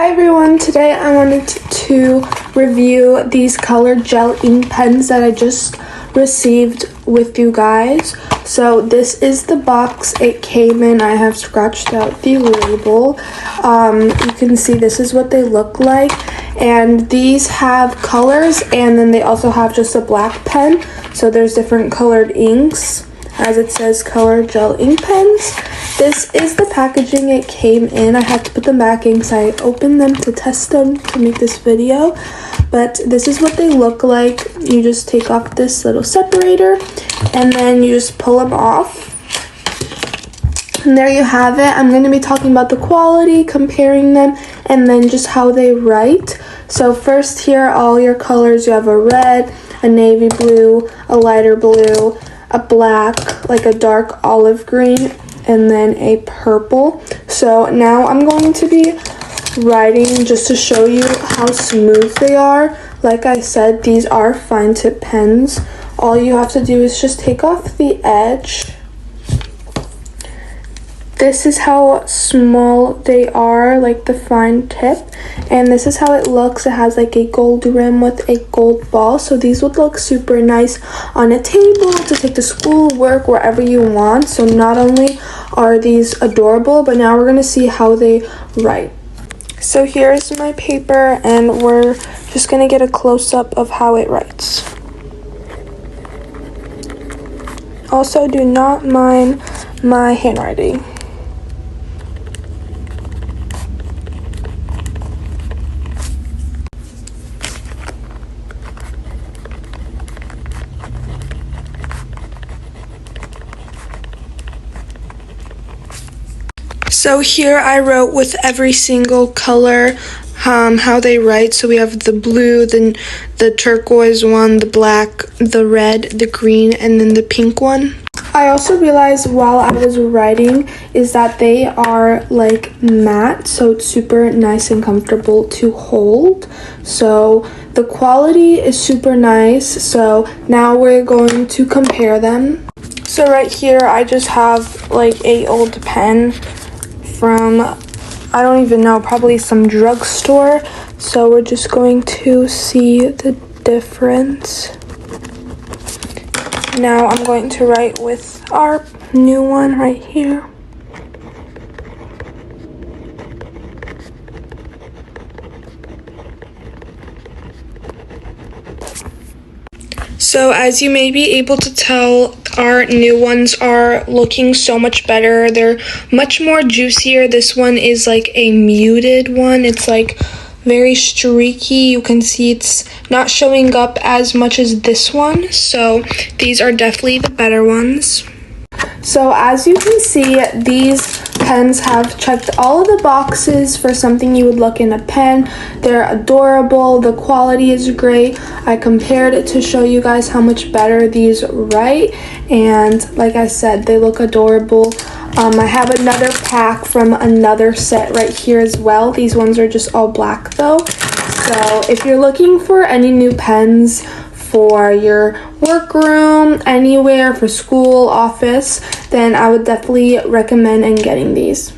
Hi everyone, today I wanted to review these colored gel ink pens that I just received with you guys. So this is the box it came in. I have scratched out the label. You can see this is what they look like, and these have colors, and then they also have just a black pen. So there's different colored inks, as it says colored gel ink pens. This is the packaging it came in. I had to put them back in because I opened them to test them to make this video. But this is what they look like. You just take off this little separator and then you just pull them off. And there you have it. I'm going to be talking about the quality, comparing them, and then just how they write. So first, here are all your colors. You have a red, a navy blue, a lighter blue, a black, like a dark olive green, and then a purple. So now I'm going to be writing just to show you how smooth they are. Like I said, these are fine tip pens. All you have to do is just take off the edge. This is how small they are, like the fine tip, and this is how it looks. It has like a gold rim with a gold ball, so these would look super nice on a table to take to school, work, wherever you want. So not only are these adorable, but now we're going to see how they write. So here's my paper, and we're just going to get a close-up of how it writes. Also, do not mind my handwriting. So here I wrote with every single color how they write. So we have the blue, the turquoise one, the black, the red, the green, and then the pink one. I also realized while I was writing is that they are like matte, so it's super nice and comfortable to hold. So the quality is super nice. So now we're going to compare them. So right here I just have like a old pen from, I don't even know, probably some drugstore. So we're just going to see the difference. Now I'm going to write with our new one right here. So as you may be able to tell, our new ones are looking so much better. They're much more juicier. This one is like a muted one. It's like very streaky. You can see it's not showing up as much as this one. So these are definitely the better ones. So as you can see, these pens have checked all of the boxes for something you would look in a pen. They're adorable. The quality is great. I compared it to show you guys how much better these write, and like I said, they look adorable. I have another pack from another set right here as well. These ones are just all black though. So if you're looking for any new pens for your workroom, anywhere, for school, office, then I would definitely recommend getting these.